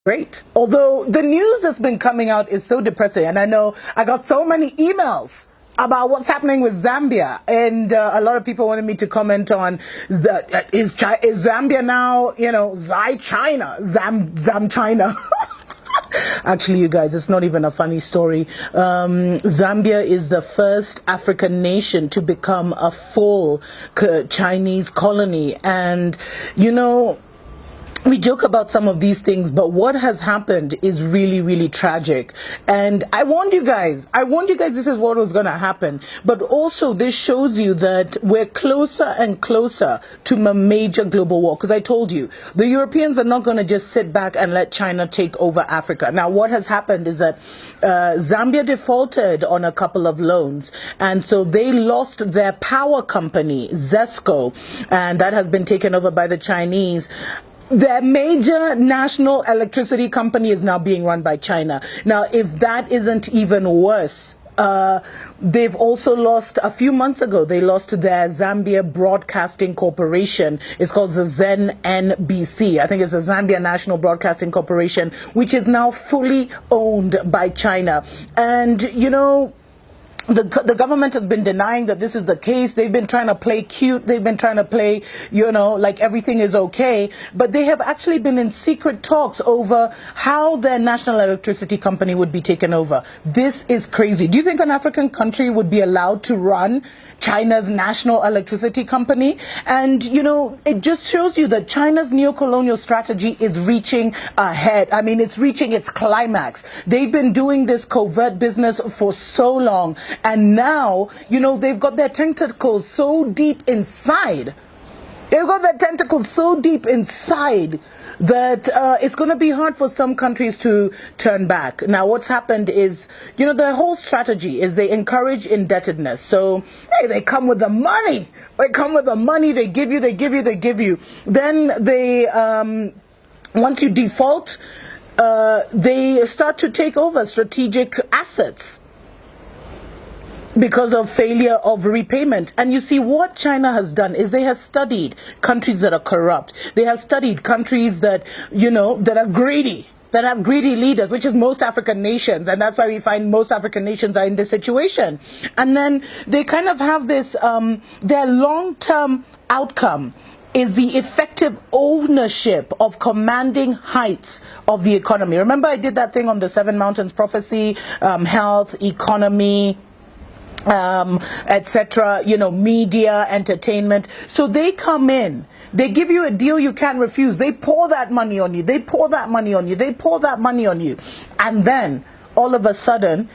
Great. Although the news that's been coming out is so depressing, and I know I got so many emails about what's happening with Zambia, and a lot of people wanted me to comment on is Zambia now, Zam China. Actually, you guys, it's not even a funny story. Zambia is the first African nation to become a full Chinese colony, and we joke about some of these things, but what has happened is really, really tragic. And I warned you guys this is what was going to happen. But also this shows you that we're closer and closer to a major global war. Because I told you, the Europeans are not going to just sit back and let China take over Africa. Now, what has happened is that Zambia defaulted on a couple of loans. And so they lost their power company, Zesco, and that has been taken over by the Chinese. Their major national electricity company is now being run by China. Now, if that isn't even worse, they've also lost, a few months ago, they lost their Zambia Broadcasting Corporation. It's called the ZNBC. I think it's the Zambia National Broadcasting Corporation, which is now fully owned by China. And, the government has been denying that this is the case. They've been trying to play cute. They've been trying to play, like everything is okay. But they have actually been in secret talks over how their national electricity company would be taken over. This is crazy. Do you think an African country would be allowed to run China's national electricity company? And, it just shows you that China's neocolonial strategy is reaching ahead. I mean, it's reaching its climax. They've been doing this covert business for so long. And now, they've got their tentacles so deep inside. They've got their tentacles so deep inside that it's going to be hard for some countries to turn back. Now, what's happened is, their whole strategy is they encourage indebtedness. So, hey, they come with the money. They come with the money. They give you. Then they, once you default, they start to take over strategic assets because of failure of repayment. And you see, what China has done is they have studied countries that are corrupt. They have studied countries that, that are greedy, that have greedy leaders, which is most African nations. And that's why we find most African nations are in this situation. And then they kind of have this, their long-term outcome is the effective ownership of commanding heights of the economy. Remember, I did that thing on the Seven Mountains Prophecy, health, economy, etc., media, entertainment. So they come in, they give you a deal you can't refuse. They pour that money on you. They pour that money on you. They pour that money on you. And then all of a sudden,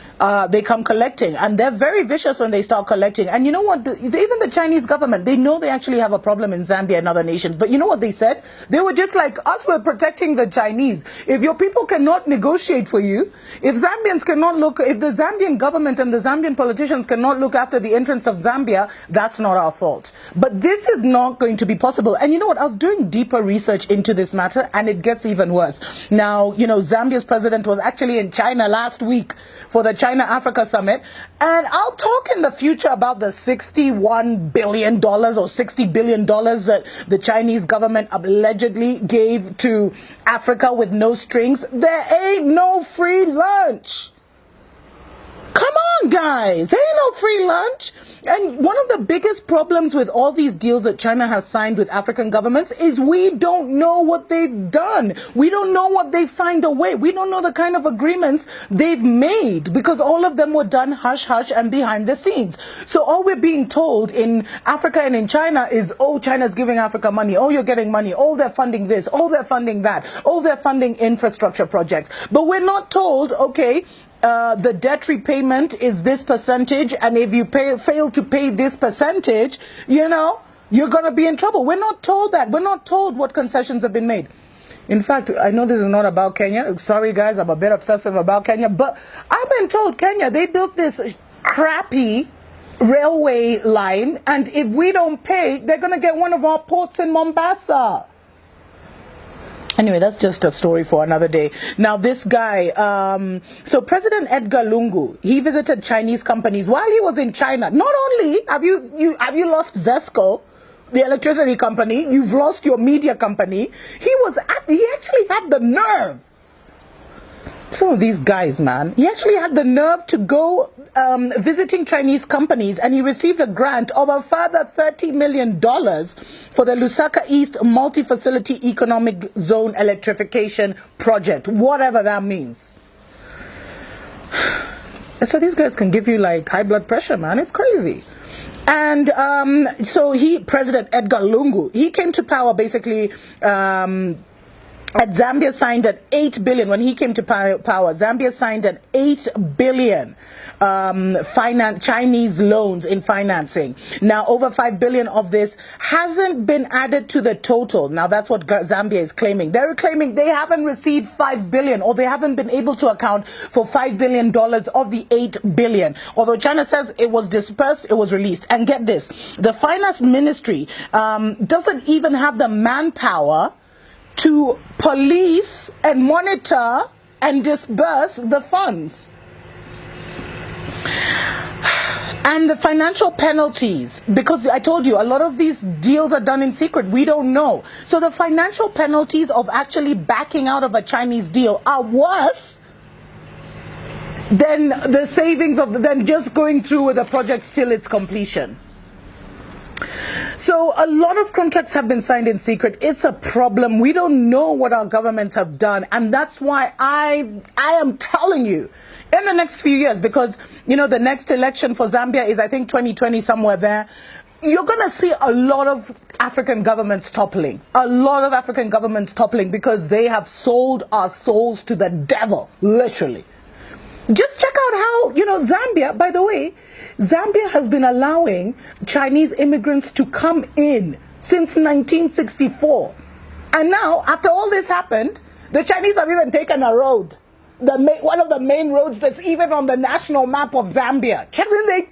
they come collecting. And they're very vicious when they start collecting. And you know what? Even the Chinese government, they know they actually have a problem in Zambia and other nations. But you know what they said? They were just like, us, we're protecting the Chinese. If your people cannot negotiate for you, if Zambians cannot look, if the Zambian government and the Zambian politicians cannot look after the interests of Zambia, that's not our fault. But this is not going to be possible. And you know what? I was doing deeper research into this matter, and it gets even worse. Now, Zambia's president was actually in China last week for the China-Africa summit, and I'll talk in the future about the $61 billion or $60 billion that the Chinese government allegedly gave to Africa with no strings. There ain't no free lunch. Come on, guys. There ain't no free lunch. And one of the biggest problems with all these deals that China has signed with African governments is we don't know what they've done. We don't know what they've signed away. We don't know the kind of agreements they've made, because all of them were done hush-hush and behind the scenes. So all we're being told in Africa and in China is, oh, China's giving Africa money. Oh, you're getting money. Oh, they're funding this. Oh, they're funding that. Oh, they're funding infrastructure projects. But we're not told, okay, the debt repayment is this percentage, and if you fail to pay this percentage, you're going to be in trouble. We're not told that. We're not told what concessions have been made. In fact, I know this is not about Kenya. Sorry, guys, I'm a bit obsessive about Kenya. But I've been told Kenya, they built this crappy railway line, and if we don't pay, they're going to get one of our ports in Mombasa. Anyway, that's just a story for another day. Now, this guy, so President Edgar Lungu, he visited Chinese companies while he was in China. Not only have you lost Zesco, the electricity company, you've lost your media company. He actually had the nerve Some of these guys, man. He actually had the nerve to go visiting Chinese companies, and he received a grant of a further $30 million for the Lusaka East Multi-Facility Economic Zone Electrification Project, whatever that means. And so these guys can give you like high blood pressure, man. It's crazy. And so President Edgar Lungu, he came to power basically Zambia signed an $8 billion, when he came to power, Zambia signed an $8 billion Chinese loans in financing. Now, over $5 billion of this hasn't been added to the total. Now, that's what Zambia is claiming. They're claiming they haven't received $5 billion, or they haven't been able to account for $5 billion of the $8 billion. Although China says it was dispersed, it was released. And get this, the finance ministry doesn't even have the manpower to police and monitor and disburse the funds. And the financial penalties, because I told you, a lot of these deals are done in secret. We don't know. So the financial penalties of actually backing out of a Chinese deal are worse than the savings than just going through with the project till its completion. So a lot of contracts have been signed in secret. It's a problem. We don't know what our governments have done. And that's why I am telling you, in the next few years, because, you know, the next election for Zambia is, I think, 2020, somewhere there. You're going to see a lot of African governments toppling. A lot of African governments toppling because they have sold our souls to the devil, literally. Just check out how, you know, Zambia, by the way, Zambia has been allowing Chinese immigrants to come in since 1964. And now, after all this happened, the Chinese have even taken a road. One of the main roads that's even on the national map of Zambia. Check in, they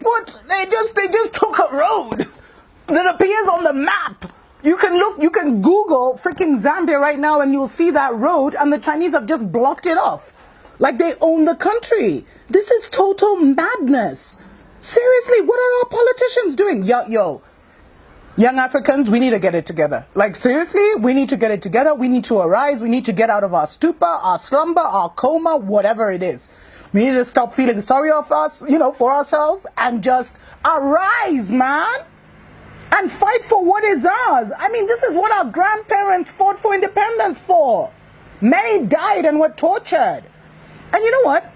just took a road that appears on the map. You can Google freaking Zambia right now and you'll see that road, and the Chinese have just blocked it off. Like they own the country. This is total madness. Seriously, what are our politicians doing? Yo, young Africans, we need to get it together. Like seriously, we need to get it together. We need to arise. We need to get out of our stupor, our slumber, our coma, whatever it is. We need to stop feeling sorry for us, you know, for ourselves, and just arise, man. And fight for what is ours. I mean, this is what our grandparents fought for independence for. Many died and were tortured. And you know what?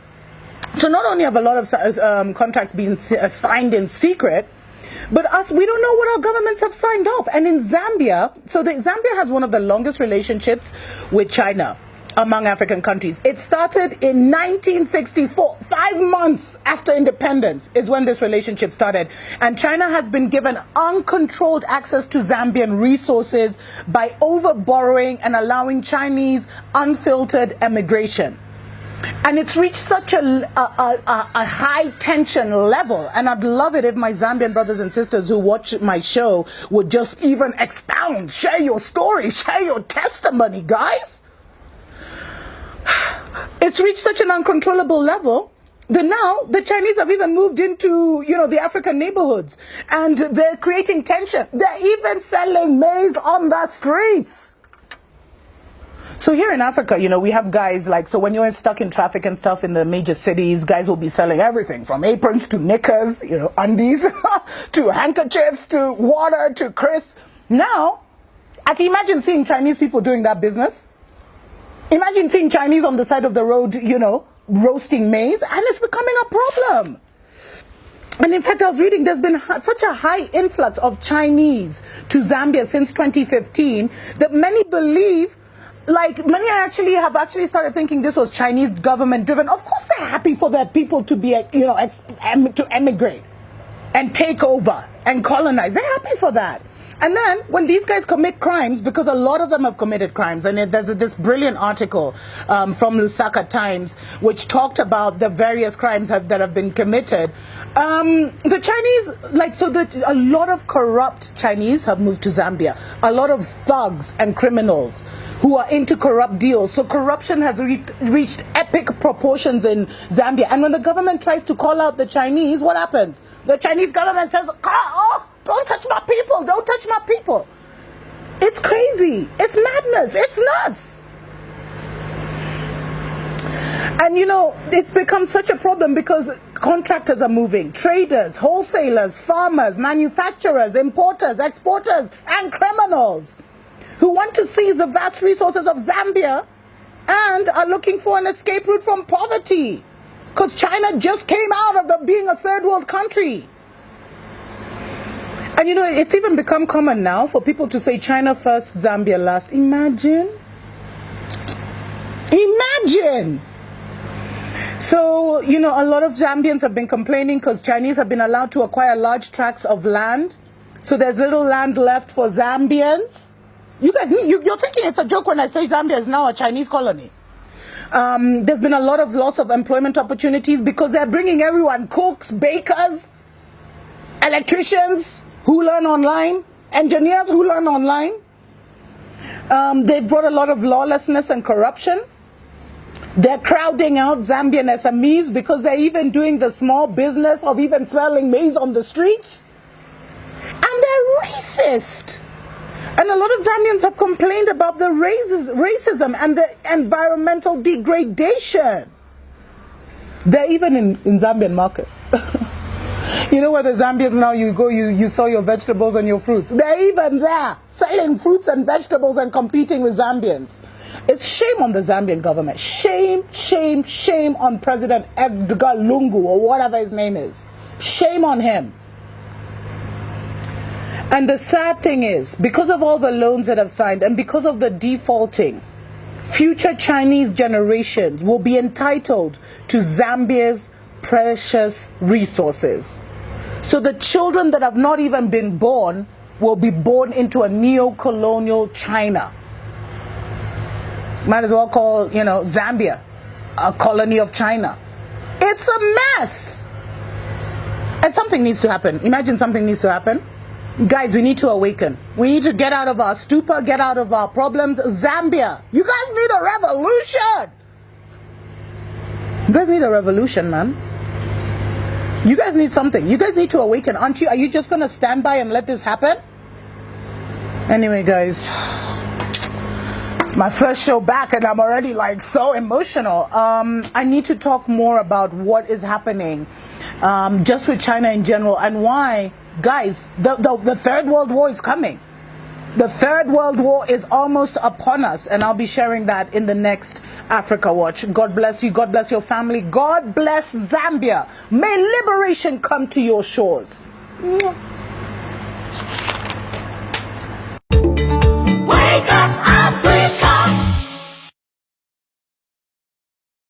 So not only have a lot of contracts been signed in secret, but we don't know what our governments have signed off. And in Zambia, Zambia has one of the longest relationships with China among African countries. It started in 1964, 5 months after independence is when this relationship started. And China has been given uncontrolled access to Zambian resources by overborrowing and allowing Chinese unfiltered emigration. And it's reached such a high tension level. And I'd love it if my Zambian brothers and sisters who watch my show would just even expound, share your story, share your testimony, guys. It's reached such an uncontrollable level that now the Chinese have even moved into, you know, the African neighborhoods. And they're creating tension. They're even selling maize on the streets. So here in Africa, you know, we have guys like, so when you're stuck in traffic and stuff in the major cities, guys will be selling everything from aprons to knickers, you know, undies, to handkerchiefs, to water, to crisps. Now, imagine seeing Chinese people doing that business. Imagine seeing Chinese on the side of the road, you know, roasting maize, and it's becoming a problem. And in fact, I was reading, there's been such a high influx of Chinese to Zambia since 2015 that many believe, like many have actually started thinking this was Chinese government driven. Of course they're happy for their people to be, you know, to emigrate and take over and colonize. They're happy for that. And then when these guys commit crimes, because a lot of them have committed crimes, and there's this brilliant article from Lusaka Times which talked about the various crimes that have been committed. The Chinese, a lot of corrupt Chinese have moved to Zambia. A lot of thugs and criminals who are into corrupt deals. So corruption has reached epic proportions in Zambia. And when the government tries to call out the Chinese, what happens? The Chinese government says, oh, don't touch my people, don't touch my people. It's crazy. It's madness. It's nuts. And you know, it's become such a problem because contractors are moving, traders, wholesalers, farmers, manufacturers, importers, exporters, and criminals who want to seize the vast resources of Zambia and are looking for an escape route from poverty. Because China just came out of being a third world country. And you know, it's even become common now for people to say China first, Zambia last. Imagine. Imagine. So, you know, a lot of Zambians have been complaining because Chinese have been allowed to acquire large tracts of land. So there's little land left for Zambians. You guys, you're thinking it's a joke when I say Zambia is now a Chinese colony. There's been a lot of loss of employment opportunities because they're bringing everyone, cooks, bakers, electricians who learn online, engineers who learn online. They've brought a lot of lawlessness and corruption. They're crowding out Zambian SMEs because they're even doing the small business of even selling maize on the streets. And they're racist. And a lot of Zambians have complained about the racism and the environmental degradation. They're even in Zambian markets. You know where the Zambians now, you go, you sell your vegetables and your fruits. They're even there, selling fruits and vegetables and competing with Zambians. It's shame on the Zambian government. Shame, shame, shame on President Edgar Lungu or whatever his name is. Shame on him. And the sad thing is, because of all the loans that have signed and because of the defaulting, future Chinese generations will be entitled to Zambia's precious resources. So the children that have not even been born will be born into a neo-colonial China. Might as well call, you know, Zambia a colony of China. It's a mess. And something needs to happen. Imagine something needs to happen. Guys, we need to awaken. We need to get out of our stupor, get out of our problems. Zambia, you guys need a revolution. You guys need a revolution, man. You guys need something. You guys need to awaken, aren't you? Are you just going to stand by and let this happen? Anyway, guys, it's my first show back and I'm already like so emotional. I need to talk more about what is happening just with China in general and why, guys, the Third World War is coming. The Third World War is almost upon us, and I'll be sharing that in the next Africa Watch. God bless you. God bless your family. God bless Zambia. May liberation come to your shores. Mwah.